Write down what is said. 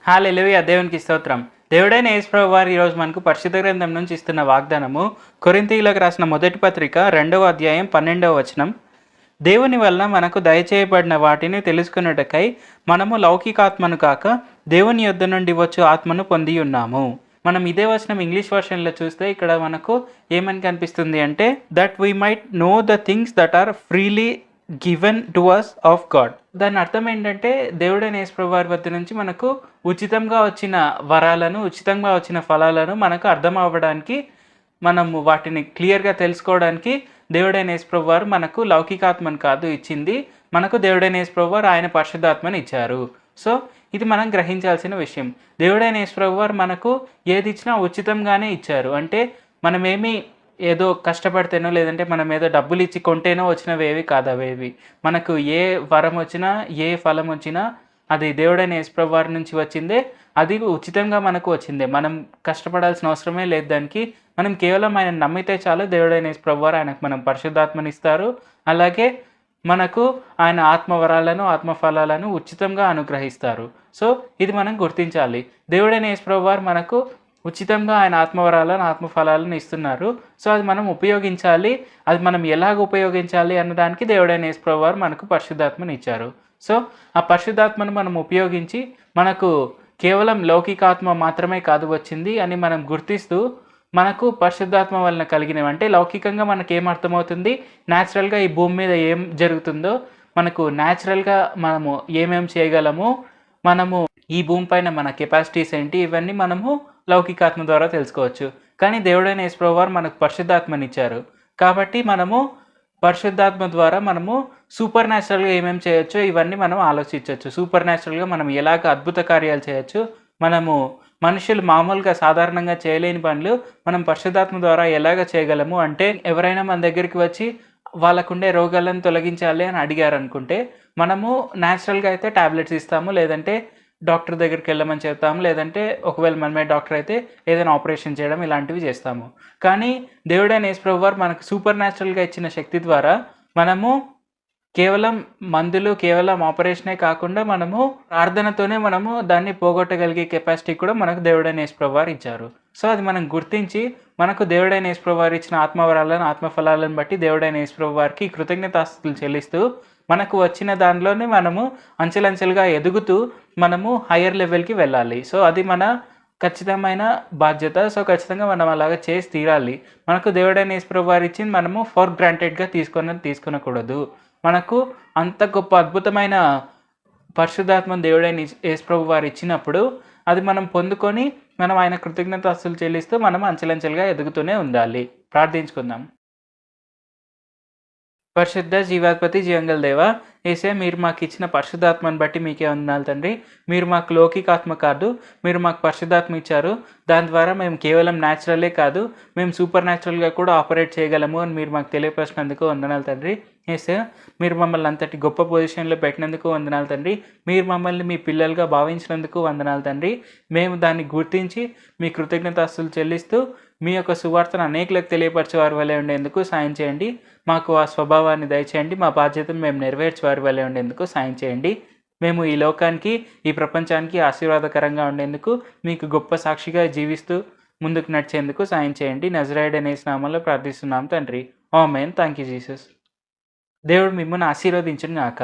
హల్లెలూయా! దేవునికి స్తోత్రం. దేవుడైన యేసు ప్రభువారు ఈరోజు మనకు పరిశుద్ధ గ్రంథం నుంచి ఇస్తున్న వాగ్దానము కొరింథీయులకు రాసిన మొదటి పత్రిక 2వ అధ్యాయం 12వ వచనం. దేవుని వలన మనకు దయచేయబడిన వాటిని తెలుసుకొనుటకై మనము లౌకికాత్మను కాక దేవుని యొద్ద నుండి వచ్చు ఆత్మను పొంది ఉన్నాము. మనం ఇదే వచనం ఇంగ్లీష్ వర్షన్లో చూస్తే ఇక్కడ మనకు ఏమని కనిపిస్తుంది అంటే that we might know the things that are freely given to us of God. దాని అర్థం ఏంటంటే దేవుడైన యేసు ప్రభువారి వద్ద నుంచి మనకు ఉచితంగా వచ్చిన వరాలను, ఉచితంగా వచ్చిన ఫలాలను మనకు అర్థం అవ్వడానికి, మనము వాటిని క్లియర్గా తెలుసుకోవడానికి దేవుడైన యేసు ప్రభువారు మనకు లౌకికాత్మను కాదు ఇచ్చింది, మనకు దేవుడైన యేసు ప్రభువారు ఆయన పరిశుద్ధాత్మను ఇచ్చారు. సో ఇది మనం గ్రహించాల్సిన విషయం. దేవుడైన యేసు ప్రభువారు మనకు ఏది ఇచ్చినా ఉచితంగానే ఇచ్చారు. అంటే మనమేమి ఏదో కష్టపడితేనో లేదంటే మనం ఏదో డబ్బులు ఇచ్చి కొంటేనో వచ్చినవేవి కాదు అవేవి. మనకు ఏ వరం వచ్చినా, ఏ ఫలం వచ్చినా అది దేవుడైన యేసు ప్రభువారి నుంచి వచ్చిందే, అది ఉచితంగా మనకు వచ్చిందే. మనం కష్టపడాల్సిన అవసరమే లేదు దానికి. మనం కేవలం ఆయన నమ్మితే చాలు, దేవుడైన యేసు ప్రభువారు ఆయనకు మనం పరిశుద్ధాత్మని ఇస్తారు. అలాగే మనకు ఆయన ఆత్మవరాలను, ఆత్మఫలాలను ఉచితంగా అనుగ్రహిస్తారు. సో ఇది మనం గుర్తించాలి. దేవుడైన యేసు ప్రభువారు మనకు ఉచితంగా ఆయన ఆత్మవరాలను, ఆత్మఫలాలను ఇస్తున్నారు. సో అది మనం ఉపయోగించాలి. అది మనం ఎలాగ ఉపయోగించాలి అన్నదానికి దేవుడైన యేసు ప్రభువారు మనకు పరిశుద్ధాత్మని ఇచ్చారు. సో ఆ పరిశుద్ధాత్మను మనం ఉపయోగించి మనకు కేవలం లౌకికాత్మ మాత్రమే కాదు వచ్చింది అని మనం గుర్తిస్తూ, మనకు పరిశుద్ధాత్మ వలన కలిగినవి అంటే లౌకికంగా మనకు ఏం అర్థమవుతుంది, న్యాచురల్గా ఈ భూమి మీద ఏం జరుగుతుందో, మనకు న్యాచురల్గా మనము ఏమేం చేయగలము, మనము ఈ భూమి పైన మన కెపాసిటీస్ ఏంటి, ఇవన్నీ మనము లౌకికాత్మ ద్వారా తెలుసుకోవచ్చు. కానీ దేవుడైన యేసు ప్రభువారు మనకు పరిశుద్ధాత్మని ఇచ్చారు. కాబట్టి మనము పరిశుద్ధాత్మ ద్వారా మనము సూపర్ న్యాచురల్గా ఏమేమి చేయొచ్చో ఇవన్నీ మనం ఆలోచించవచ్చు. సూపర్ న్యాచురల్గా మనం ఎలాగ అద్భుత కార్యాలు చేయొచ్చు, మనము మనుషులు మామూలుగా సాధారణంగా చేయలేని పనులు మనం పరిశుద్ధాత్మ ద్వారా ఎలాగ చేయగలము. అంటే ఎవరైనా మన దగ్గరికి వచ్చి వాళ్ళకుండే రోగాలను తొలగించాలి అని అడిగారు అనుకుంటే, మనము న్యాచురల్గా అయితే టాబ్లెట్స్ ఇస్తాము, లేదంటే డాక్టర్ దగ్గరికి వెళ్ళమని చెప్తాము, లేదంటే ఒకవేళ మనమే డాక్టర్ అయితే ఏదైనా ఆపరేషన్ చేయడం ఇలాంటివి చేస్తాము. కానీ దేవుడైన యేసు ప్రభువారు మనకు సూపర్ న్యాచురల్గా ఇచ్చిన శక్తి ద్వారా మనము కేవలం మందులు, కేవలం ఆపరేషనే కాకుండా మనము ప్రార్థనతోనే మనము దాన్ని పోగొట్టగలిగే కెపాసిటీ కూడా మనకు దేవుడైన యేసు ప్రభువారు ఇచ్చారు. సో అది మనం గుర్తించి మనకు దేవుడైన యేసు ప్రభువారు ఇచ్చిన ఆత్మవరాలను, ఆత్మఫలాలను బట్టి దేవుడైన యేసు ప్రభువారికి కృతజ్ఞతాస్తుతులు చెల్లిస్తూ మనకు వచ్చిన దానిలోనే మనము అంచెలంచెలుగా ఎదుగుతూ మనము హయ్యర్ లెవెల్కి వెళ్ళాలి. సో అది మన ఖచ్చితమైన బాధ్యత. సో ఖచ్చితంగా మనం అలాగ చేసి తీరాలి. మనకు దేవుడైన యేసు ప్రభువారు ఇచ్చింది మనము ఫర్ గ్రాంటెడ్గా తీసుకొనకూడదు. మనకు అంత గొప్ప అద్భుతమైన పరిశుద్ధాత్మను దేవుడైన యేసు ప్రభువారు ఇచ్చినప్పుడు అది మనం పొందుకొని మనం ఆయన కృతజ్ఞతాస్తుతులు చెల్లిస్తూ మనం అంచెలంచెలుగా ఎదుగుతూనే ఉండాలి. ప్రార్థించుకుందాం. పరిశుద్ధ జీవాధిపతి జీవంగల దేవ, యేసయ్య మీరు మాకు ఇచ్చిన పరిశుద్ధాత్మను బట్టి మీకే వందనాలు తండ్రి. మీరు మాకు లౌకికాత్మ కాదు, మీరు మాకు పరిశుద్ధాత్మ ఇచ్చారు. దాని ద్వారా మేము కేవలం న్యాచురలే కాదు, మేము సూపర్ న్యాచురల్గా కూడా ఆపరేట్ చేయగలము అని మీరు మాకు తెలియపరిచినందుకు వందనాలు తండ్రి. యేసయ్య మీరు మమ్మల్ని అంతటి గొప్ప పొజిషన్లో పెట్టినందుకు వందనాలు తండ్రి. మీరు మమ్మల్ని మీ పిల్లలుగా భావించినందుకు వందనాలు తండ్రి. మేము దాన్ని గుర్తించి మీ కృతజ్ఞతాస్తుతులు చెల్లిస్తూ మీ యొక్క సువార్తను అనేకులకు తెలియపరిచే వారి వలె ఉండేందుకు సాయం చేయండి. మాకు ఆ స్వభావాన్ని దయచేయండి. మా బాధ్యతను మేము నెరవేర్చే వారి వలె ఉండేందుకు సాయం చేయండి. మేము ఈ లోకానికి, ఈ ప్రపంచానికి ఆశీర్వాదకరంగా ఉండేందుకు, మీకు గొప్ప సాక్షిగా జీవిస్తూ ముందుకు నడిచేందుకు సాయం చేయండి. నజరేయుడైన యేసు నామములో ప్రార్థిస్తున్నాం తండ్రి. ఆమేన్. Thank you Jesus. దేవుడు మిమ్మల్ని ఆశీర్వదించును గాక.